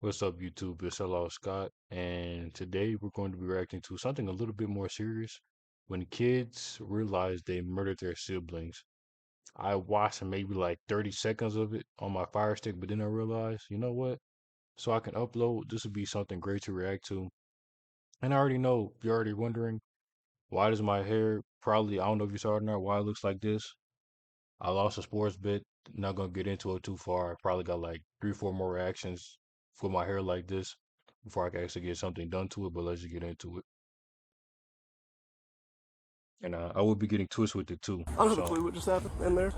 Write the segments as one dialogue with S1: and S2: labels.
S1: What's up, YouTube? It's Hello Scott, and today we're going to be reacting to something a little bit more serious. When kids realize they murdered their siblings. I watched maybe like 30 seconds of it on my Fire Stick, but then I realized, you know what? So I can upload, this would be something great to react to. And I already know, you're already wondering, why does my hair probably, I don't know if you saw it or not, why it looks like this. I lost a sports bet, not gonna get into it too far. I probably got like 3, 4 more reactions for my hair like this before I can actually get something done to it, but let's just get into it. And I will be getting twisted with it too.
S2: I don't have a
S1: So,
S2: clue what just happened in there.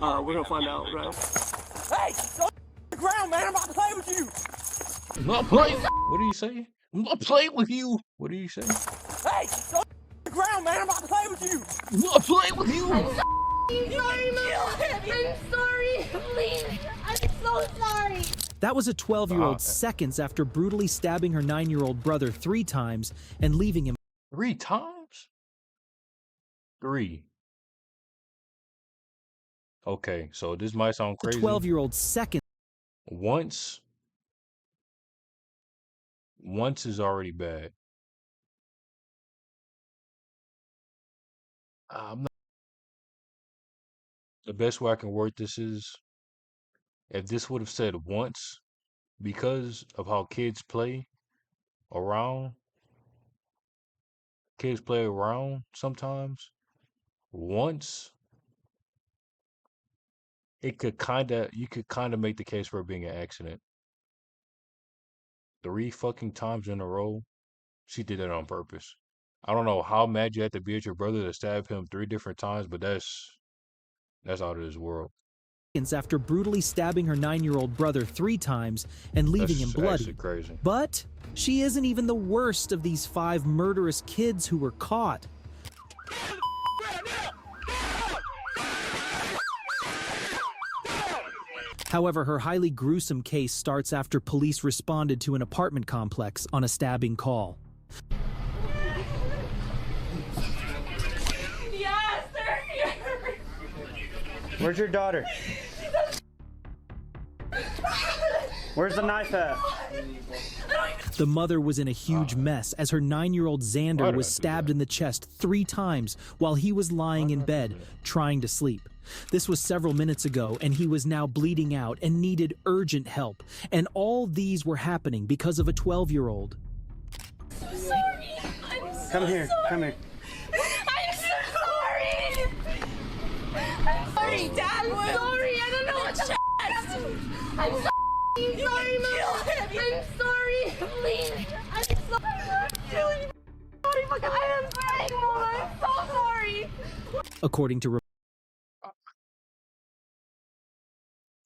S2: We're gonna find out, right? Hey, don't the ground, man! I'm about to play with you.
S1: I'm not playing. What do you say? I'm not playing with you. What do you say?
S2: Hey, don't the ground, man! I'm about to play with you.
S1: I'm not playing with you.
S3: I'm sorry, Mom. I'm sorry. Please. I'm so sorry.
S4: That was a 12-year-old
S1: Uh,
S4: seconds after brutally stabbing her 9-year-old brother 3 times and leaving him
S1: 3 times? 3. Okay, so this might sound
S4: a
S1: crazy.
S4: 12-year-old seconds
S1: Once is already bad. I'm not, the best way I can word this is if this would have said once, because of how around, kids play around sometimes. Once you could kind of make the case for it being an accident. 3 fucking times in a row, she did that on purpose. I don't know how mad you had to be at your brother to stab him 3 different times, but that's out of this world.
S4: after brutally stabbing her 9-year-old brother 3 times and leaving him
S1: That's
S4: bloody.
S1: actually crazy.
S4: But she isn't even the worst of these 5 murderous kids who were caught. However, her highly gruesome case starts after police responded to an apartment complex on a stabbing call.
S3: Yes, they're here.
S5: Where's your daughter? Where's the knife at?
S4: The mother was in a huge mess as her 9-year-old
S1: Why
S4: Xander
S1: did
S4: was
S1: I do
S4: stabbed
S1: that?
S4: in the chest 3 times while he was lying in bed trying to sleep. This was several minutes ago, and he was now bleeding out and needed urgent help. And all these were happening because of a 12-year-old.
S3: I'm sorry. I'm so
S5: Come here,
S3: sorry.
S5: come here.
S3: I'm so sorry. I'm sorry, Dad. I'm sorry. I don't know what to I'm so sorry, Mom. I'm sorry. Please. I'm so sorry. I am sorry, Mom. I'm so sorry.
S4: According to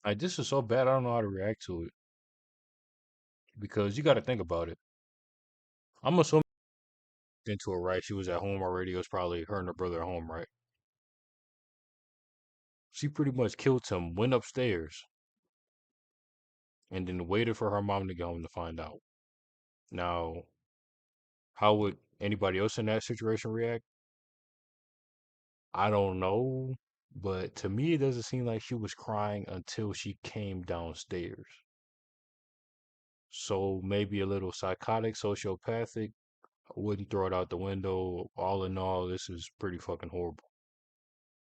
S1: Like, this is so bad, I don't know how to react to it. Because you got to think about it. I'm assuming into it, right? She was at home already. It was probably her and her brother at home, right? She pretty much killed him, went upstairs, and then waited for her mom to get home to find out. Now, how would anybody else in that situation react? I don't know. But to me, it doesn't seem like she was crying until she came downstairs. So maybe a little psychotic, sociopathic. I wouldn't throw it out the window. All in all, this is pretty fucking horrible.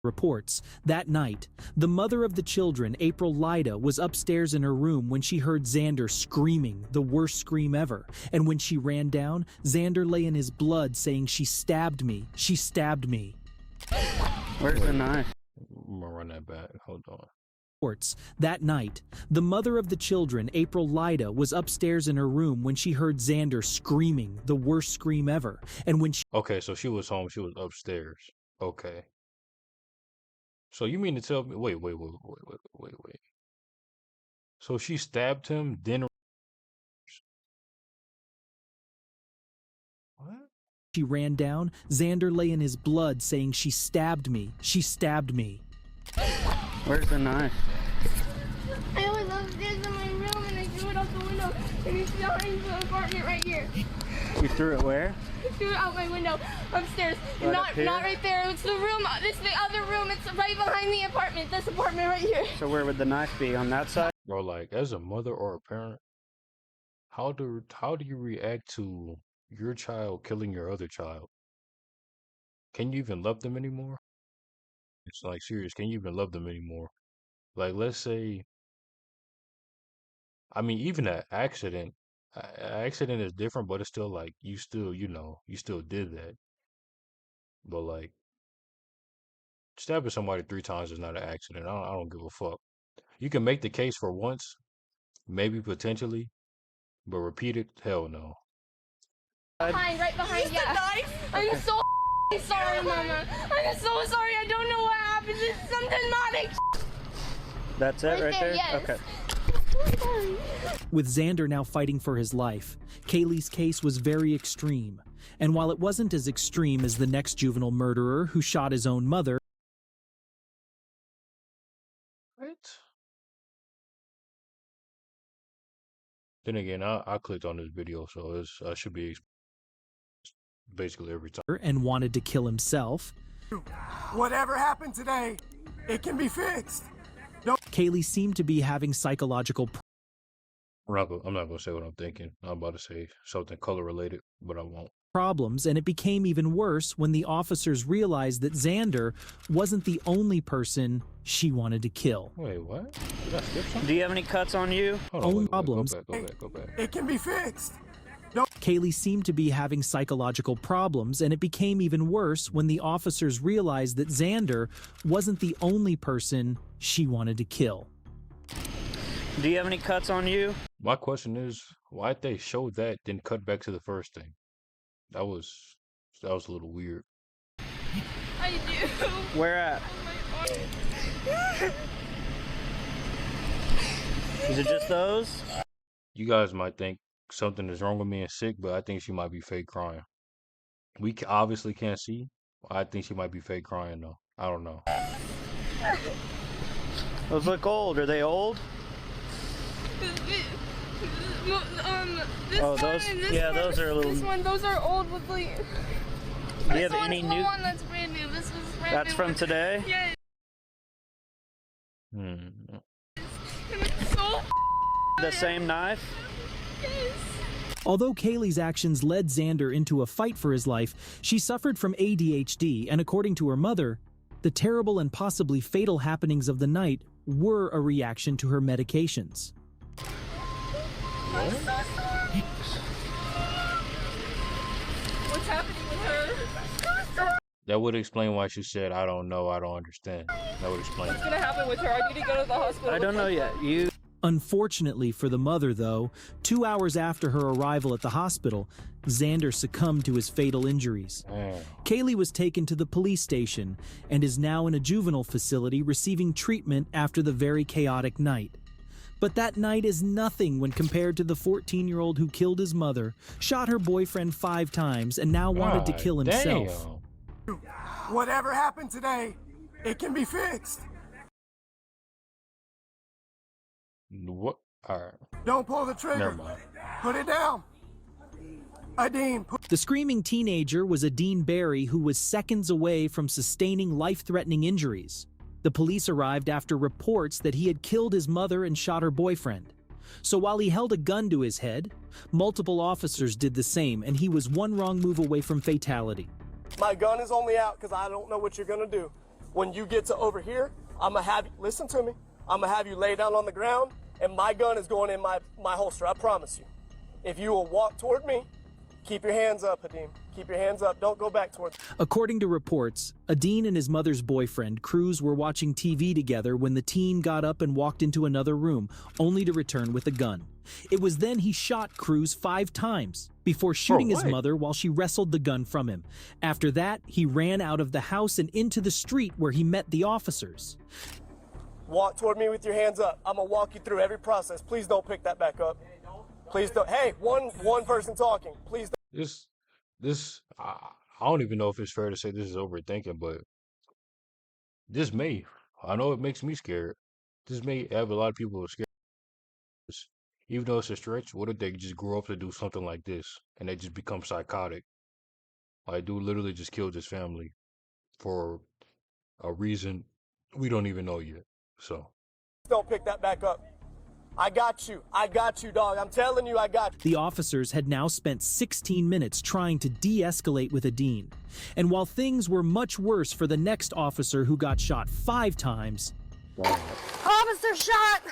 S4: reports, that night, the mother of the children, April Lyda, was upstairs in her room when she heard Xander screaming, the worst scream ever. And when she ran down, Xander lay in his blood saying, "She stabbed me. She stabbed me."
S5: Where's the knife?
S1: I'm gonna run that back. Hold on.
S4: Reports, that night, the mother of the children, April Lyda, was upstairs in her room when she heard Xander screaming, the worst scream ever. And when she
S1: Okay, so she was home. She was upstairs. Okay. So you mean to tell me? Wait. So she stabbed him, then what?
S4: she ran down, Xander lay in his blood saying, "She stabbed me. She stabbed me."
S5: Where's the knife?
S3: I was upstairs in my room and I threw it out the window and it's behind the apartment right here.
S5: You threw it where?
S3: I threw it out my window upstairs.
S5: Right
S3: not
S5: up here?
S3: not right there. It's the room. It's the other room. It's right behind the apartment. This apartment right here.
S5: So where would the knife be? On that side?
S1: Bro, like as a mother or a parent, how do you react to your child killing your other child? Can you even love them anymore? It's like serious. Can you even love them anymore? Like, let's say, I mean, even an accident, accident is different, but it's still like you still, you still did that. But like stabbing somebody 3 times is not an accident. I don't give a fuck. You can make the case for once, maybe potentially, but repeat it, hell no.
S3: Right behind, yeah. I'm so sorry, Mama. I'm so sorry. I don't know what happened. It's some demonic.
S5: That's it right there?
S3: Yes.
S5: Okay.
S4: With Xander now fighting for his life, Kaylee's case was very extreme. And while it wasn't as extreme as the next juvenile murderer who shot his own mother,
S1: What? Then again, I clicked on this video, so it's should be basically every time.
S4: and wanted to kill himself,
S2: Whatever happened today, it can be fixed.
S4: Kaylee seemed to be having psychological
S1: I'm not gonna say what I'm thinking. I'm about to say something color related, but I won't.
S4: problems, and it became even worse when the officers realized that Xander wasn't the only person she wanted to kill.
S1: Wait, what? Did I skip something?
S5: Do you have any cuts on you?
S1: Hold on,
S4: Own
S1: wait,
S4: problems.
S1: Go back.
S2: It can be fixed.
S4: Kaylee seemed to be having psychological problems, and it became even worse when the officers realized that Xander wasn't the only person she wanted to kill.
S5: Do you have any cuts on you?
S1: My question is, why'd they show that, then cut back to the first thing? That was a little weird.
S3: I do.
S5: Where at? Is it just those?
S1: You guys might think something is wrong with me and sick, but I think she might be fake crying. We obviously can't see. I think she might be fake crying though. I don't know.
S5: Those look old. Are they old?
S3: This
S5: Oh,
S3: one
S5: those-
S3: and this
S5: yeah,
S3: one,
S5: those are a little-
S3: This one, those are old with like.
S5: Do you have
S3: This
S5: any
S3: one's
S5: new?
S3: the one that's brand new. This was brand
S5: That's
S3: new.
S5: from today?
S3: Yeah.
S1: Hmm.
S3: It's so
S5: The same knife?
S3: yes.
S4: Although Kaylee's actions led Xander into a fight for his life, she suffered from ADHD, and according to her mother, the terrible and possibly fatal happenings of the night were a reaction to her medications.
S3: I'm so sorry. What's happening with her?
S1: That would explain why she said, "I don't know, I don't understand." That would explain
S3: What's
S1: it.
S3: gonna happen with her? I need to go to the hospital.
S5: I don't know yet. You.
S4: Unfortunately for the mother, though, 2 hours after her arrival at the hospital, Xander succumbed to his fatal injuries.
S1: Man.
S4: Kaylee was taken to the police station and is now in a juvenile facility receiving treatment after the very chaotic night. But that night is nothing when compared to the 14-year-old who killed his mother, shot her boyfriend 5 times, and now wanted to
S1: God
S4: kill himself.
S1: damn.
S2: Whatever happened today, it can be fixed.
S1: What? All right.
S2: Don't pull the trigger.
S1: Never mind.
S2: Put it down. Adine, put
S4: The screaming teenager was Adine Barry, who was seconds away from sustaining life-threatening injuries. The police arrived after reports that he had killed his mother and shot her boyfriend. So while he held a gun to his head, multiple officers did the same, and he was one wrong move away from fatality.
S2: my gun is only out because I don't know what you're gonna do. When you get to over here, I'm gonna have you, listen to me, I'm gonna have you lay down on the ground and my gun is going in my holster, I promise you. If you will walk toward me, keep your hands up, Hadim. Keep your hands up, don't go back towards
S4: According to reports, Adine and his mother's boyfriend, Cruz, were watching TV together when the teen got up and walked into another room, only to return with a gun. It was then he shot Cruz 5 times before shooting his
S1: what?
S4: mother while she wrestled the gun from him. After that, he ran out of the house and into the street where he met the officers.
S2: Walk toward me with your hands up. I'm gonna walk you through every process. Please don't pick that back up. Please don't. Hey, one person talking. Please don't.
S1: I don't even know if it's fair to say this is overthinking, but this may. I know it makes me scared. This may have a lot of people scared. Even though it's a stretch, what if they just grow up to do something like this and they just become psychotic? Like, dude literally just killed his family for a reason we don't even know yet. So,
S2: Don't pick that back up. I got you. I got you, dog. I'm telling you, I got you.
S4: The officers had now spent 16 minutes trying to de-escalate with Adine. And while things were much worse for the next officer who got shot 5 times,
S3: Officer shot!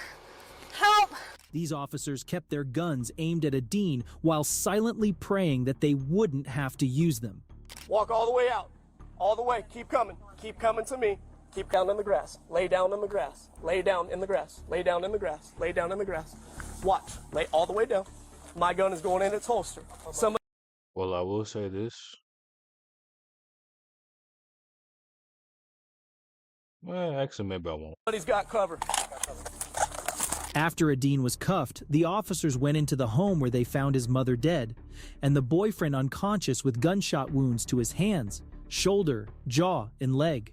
S3: Help!
S4: these officers kept their guns aimed at Adine while silently praying that they wouldn't have to use them.
S2: Walk all the way out. All the way. Keep coming. Keep coming to me. Keep down in the grass. Lay down in the grass. Lay down in the grass. Lay down in the grass. Lay down in the grass. Watch. Lay all the way down. My gun is going in its holster.
S1: Well, I will say this. Well, actually, maybe I won't.
S2: Somebody's got cover.
S4: After Adine was cuffed, the officers went into the home where they found his mother dead, and the boyfriend unconscious with gunshot wounds to his hands, shoulder, jaw, and leg.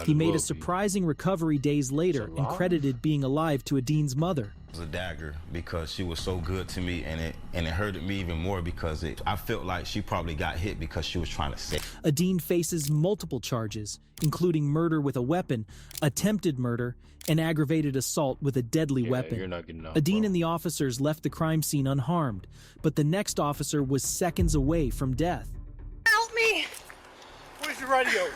S4: He made a surprising recovery days later and credited being alive to Adine's mother.
S6: It was a dagger because she was so good to me, and it hurted me even more because I felt like she probably got hit because she was trying to save.
S4: Adine faces multiple charges, including murder with a weapon, attempted murder, and aggravated assault with a deadly weapon.
S1: You're not getting out,
S4: Adine
S1: bro.
S4: and the officers left the crime scene unharmed, but the next officer was seconds away from death.
S3: Help me!
S2: Where's your radio?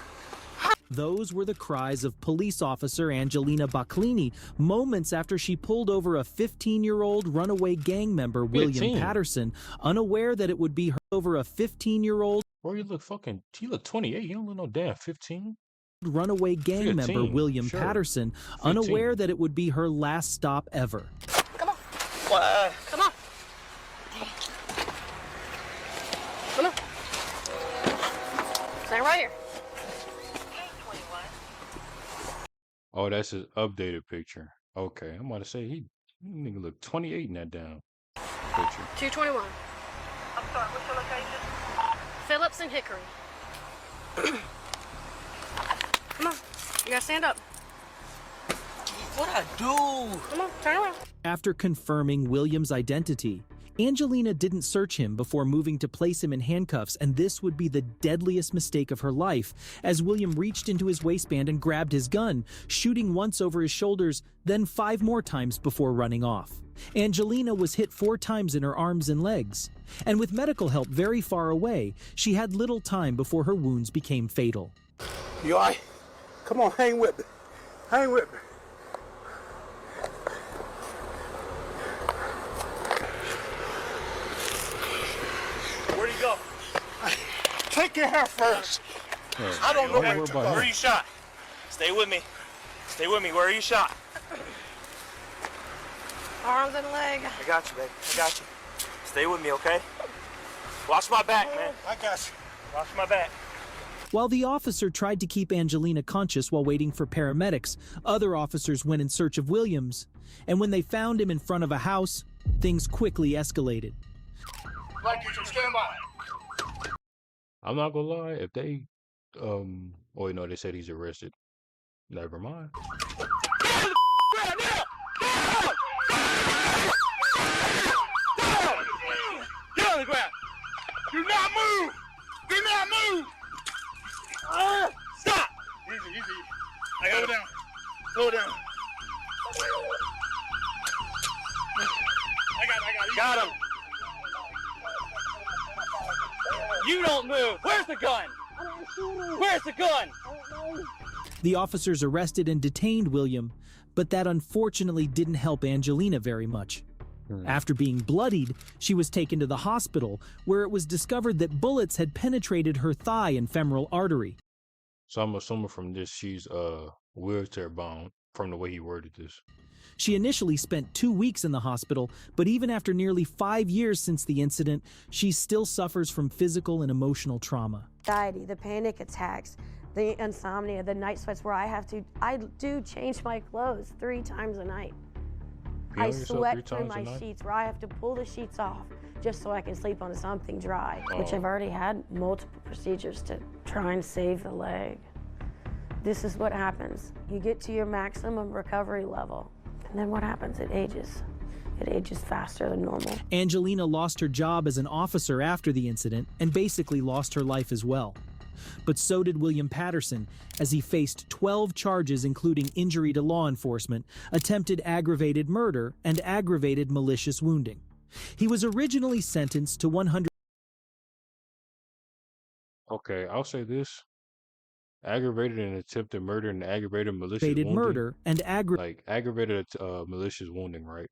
S4: Those were the cries of police officer Angelina Baclini moments after she pulled over a 15-year-old runaway gang member, William
S1: 15.
S4: Patterson, unaware that it would be her over a 15-year-old
S1: Bro, you look 28. You don't look no damn 15.
S4: runaway gang
S1: 15,
S4: member, William
S1: sure.
S4: Patterson,
S1: 15.
S4: unaware that it would be her last stop ever.
S3: Come on. Come on. Come on. Stand right here.
S1: Oh, that's his updated picture. Okay, I'm about to say he nigga look 28 in that damn picture.
S3: 221. I'm sorry, what's your location? Phillips and Hickory. Come on. You gotta stand up.
S2: What I do?
S3: Come on, turn around.
S4: After confirming William's identity, Angelina didn't search him before moving to place him in handcuffs, and this would be the deadliest mistake of her life, as William reached into his waistband and grabbed his gun, shooting once over his shoulders, then 5 more times before running off. Angelina was hit 4 times in her arms and legs, and with medical help very far away, she had little time before her wounds became fatal.
S7: You all right? Come on, hang with me. Hang with me.
S2: Where'd he go?
S7: Take your hair first.
S2: I don't know
S1: Don't worry
S2: where to
S1: about
S2: go.
S1: him.
S2: Where you shot? Stay with me. Stay with me. Where are you shot?
S3: Arms and leg.
S2: I got you, baby. I got you. Stay with me, okay? Watch my back, man.
S7: I got you.
S2: Watch my back.
S4: While the officer tried to keep Angelina conscious while waiting for paramedics, other officers went in search of Williams, and when they found him in front of a house, things quickly escalated.
S7: Like you should stand by.
S1: I'm not gonna lie, if they oh no, they said he's arrested. Never mind.
S7: Get on the ground. Do not move. Do not move. Stop. Easy, easy. I got it down. Slow down. I got it.
S2: Got him. You don't move. Where's the gun? Where's the gun?
S4: The officers arrested and detained William, but that unfortunately didn't help Angelina very much. After being bloodied, she was taken to the hospital, where it was discovered that bullets had penetrated her thigh and femoral artery.
S1: So I'm assuming from this she's wheelchair bound from the way he worded this.
S4: She initially spent 2 weeks in the hospital, but even after nearly 5 years since the incident, she still suffers from physical and emotional trauma.
S8: Anxiety, the panic attacks, the insomnia, the night sweats where I do change my clothes 3 times a night.
S1: You know
S8: I
S1: yourself 3
S8: sweat through
S1: times a
S8: my
S1: night?
S8: sheets where I have to pull the sheets off just so I can sleep on something dry, which
S1: Oh.
S8: I've already had multiple procedures to try and save the leg. This is what happens. You get to your maximum recovery level, and then what happens? It ages. It ages faster than normal.
S4: Angelina lost her job as an officer after the incident and basically lost her life as well. But so did William Patterson, as he faced 12 charges including injury to law enforcement, attempted aggravated murder, and aggravated malicious wounding. He was originally sentenced to 100.
S1: Okay, I'll say this. Aggravated and attempted murder and aggravated malicious
S4: Aggravated
S1: wounding.
S4: murder and
S1: Like aggravated malicious wounding, right?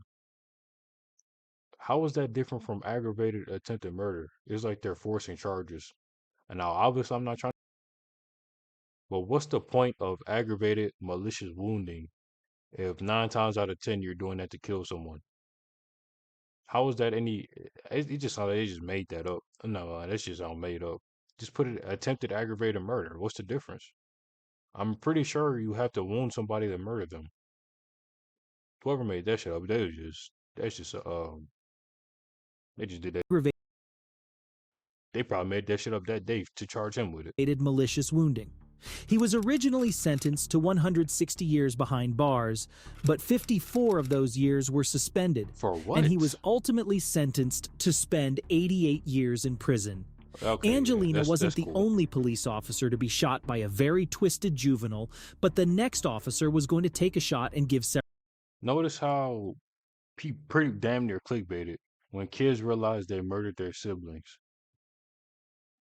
S1: How is that different from aggravated attempted murder? It's like they're forcing charges. And now, obviously, I'm not trying. But what's the point of aggravated malicious wounding if 9 times out of 10 you're doing that to kill someone? How is that any? It just sounds like they just made that up. No, that's just all made up. Just put it attempted aggravated murder. What's the difference? I'm pretty sure you have to wound somebody to murder them. Whoever made that shit up, that's just they just did that. They probably made that shit up that day to charge him with it.
S4: Malicious wounding. He was originally sentenced to 160 years behind bars, but 54 of those years were suspended.
S1: For what?
S4: And he was ultimately sentenced to spend 88 years in prison.
S1: Okay,
S4: Angelina
S1: yeah,
S4: wasn't
S1: that's
S4: the
S1: cool.
S4: only police officer to be shot by a very twisted juvenile, but the next officer was going to take a shot and give several.
S1: Notice how he pretty damn near clickbaited when kids realize they murdered their siblings.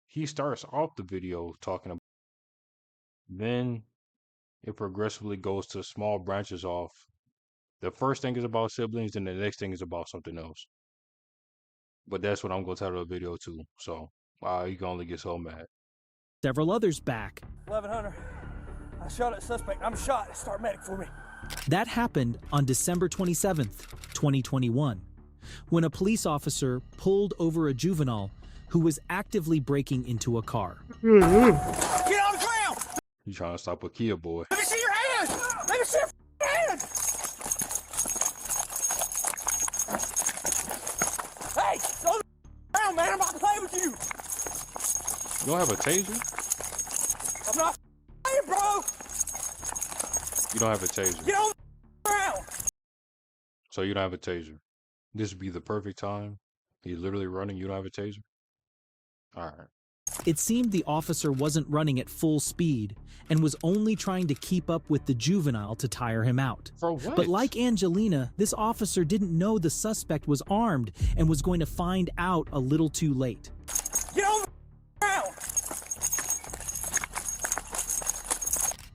S1: He starts off the video talking about, then it progressively goes to small branches off. The first thing is about siblings, then the next thing is about something else. But that's what I'm gonna title the video too. So you can only get so mad.
S4: Several others back.
S2: 1100. I shot at suspect. I'm shot. Start medic for me.
S4: That happened on December 27th, 2021, when a police officer pulled over a juvenile who was actively breaking into a car.
S2: Get on the ground!
S1: You trying to stop a Kia boy?
S2: Let me see your hands! Let me see your hands! Hey! Go the ground, man! I'm about to play with you!
S1: You don't have a taser?
S2: I'm not playing, bro!
S1: You don't have a taser.
S2: Get on the ground!
S1: So you don't have a taser. This would be the perfect time. He's literally running. You don't have a taser? All right.
S4: It seemed the officer wasn't running at full speed and was only trying to keep up with the juvenile to tire him out.
S1: For what?
S4: But like Angelina, this officer didn't know the suspect was armed and was going to find out a little too late.
S2: Get on the ground!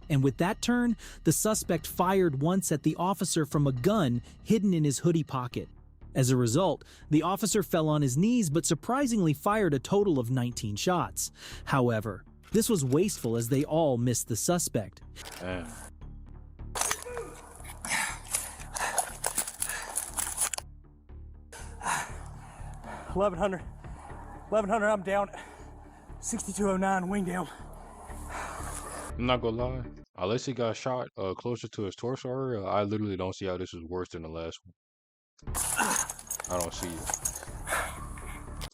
S4: And with that turn, the suspect fired once at the officer from a gun hidden in his hoodie pocket. As a result, the officer fell on his knees but surprisingly fired a total of 19 shots. However, this was wasteful as they all missed the suspect.
S1: Damn.
S2: $1,100. $1,100, I'm down at 6209 wing down.
S1: I'm not gonna lie. Unless he got shot closer to his torso area, I literally don't see how this is worse than the last one. I don't see it.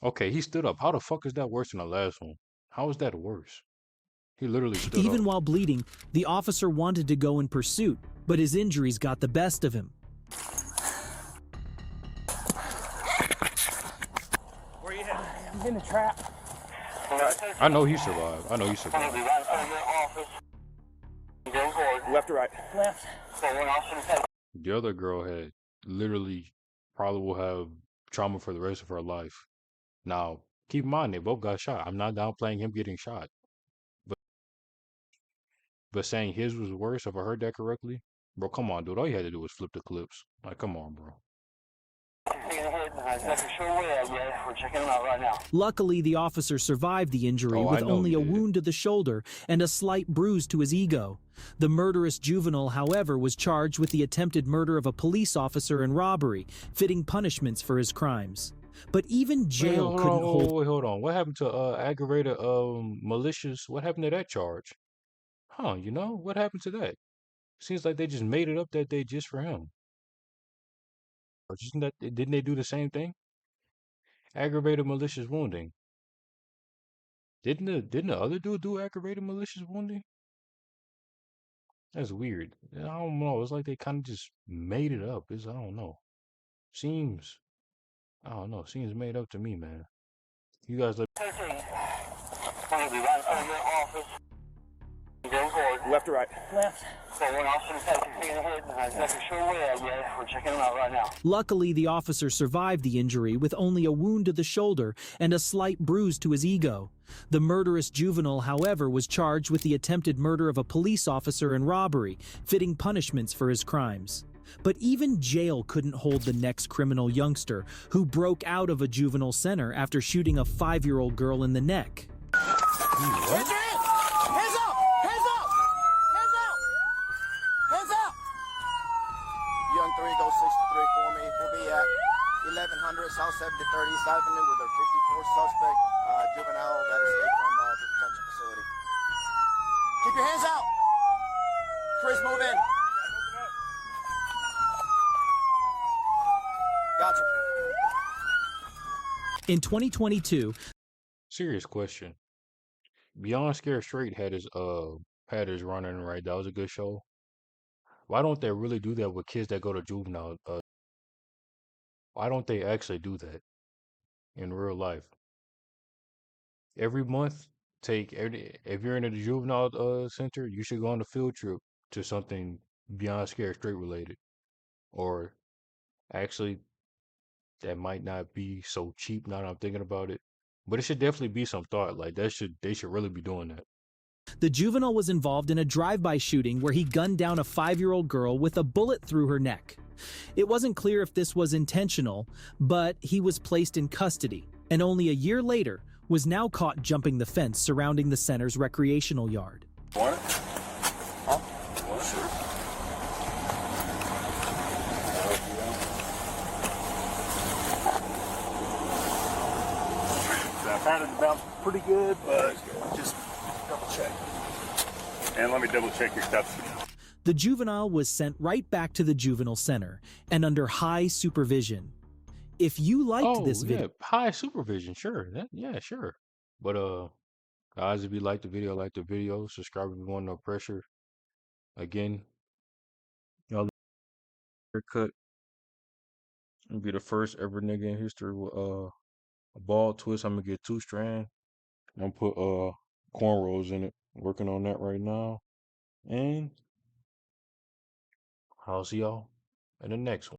S1: Okay, he stood up. How the fuck is that worse than the last one? How is that worse? He literally stood up.
S4: Even while bleeding, the officer wanted to go in pursuit, but his injuries got the best of him.
S2: Where you at? I'm in the trap.
S1: I know he survived. I know he survived.
S2: Left or right? Left.
S1: The other girl had literally probably will have trauma for the rest of her life. Now, keep in mind, they both got shot. I'm not downplaying him getting shot. But saying his was worse, if I heard that correctly, bro, come on, dude. All you had to do was flip the clips. Like, come on, bro.
S7: We're checking him out right now.
S4: Luckily, the officer survived the injury
S1: Oh, I
S4: with
S1: know
S4: only
S1: he
S4: a
S1: did.
S4: wound to the shoulder and a slight bruise to his ego. The murderous juvenile, however, was charged with the attempted murder of a police officer and robbery, fitting punishments for his crimes. But even jail
S1: Wait,
S4: couldn't hold.
S1: Wait, hold on. What happened to aggravated malicious? What happened to that charge? Huh? You know what happened to that? Seems like they just made it up that day just for him. Or didn't they do the same thing? Aggravated malicious wounding. Didn't the other dude do aggravated malicious wounding? That's weird. I don't know. It's like they kind of just made it up. I don't know. Seems made up to me, man. You guys let.
S7: We'll be right under
S2: left or right?
S7: Left. So one officer taking his head, making sure we're checking him out right now.
S4: Luckily, the officer survived the injury with only a wound to the shoulder and a slight bruise to his ego. The murderous juvenile, however, was charged with the attempted murder of a police officer and robbery, fitting punishments for his crimes. But even jail couldn't hold the next criminal youngster who broke out of a juvenile center after shooting a 5-year-old girl in the neck.
S2: Hands up! Hands up! Hands up! Hands up! Hands up!
S9: Young 3, go 63 for me. We'll be at 1100 South 73rd East Avenue with a 54 suspect juvenile that escaped from the detention facility. Keep your hands out. Chris, move in. Gotcha.
S4: In 2022,
S1: Serious question. Beyond Scared Straight had his running, right? That was a good show. Why don't they really do that with kids that go to juvenile? Why don't they actually do that in real life? Every month, if you're in a juvenile center, you should go on a field trip to something Beyond Scared Straight related. Or actually, that might not be so cheap now that I'm thinking about it. But it should definitely be some thought. Like they should really be doing that.
S4: the juvenile was involved in a drive-by shooting where he gunned down a 5-year-old girl with a bullet through her neck. It wasn't clear if this was intentional, but he was placed in custody, and only a year later was now caught jumping the fence surrounding the center's recreational yard.
S7: Want it? Huh? Want it? Sure. I patted the bounce pretty good, but just double check. And let me double check your steps.
S4: The juvenile was sent right back to the juvenile center and under high supervision. If you liked this video,
S1: high supervision, sure. Sure. But guys, if you like the video, subscribe if you want no pressure. Again, y'all haircut. It'll be the first ever nigga in history with a bald twist. I'm gonna get 2 strand. I'm gonna put cornrows in it. Working on that right now. And I'll see y'all in the next one.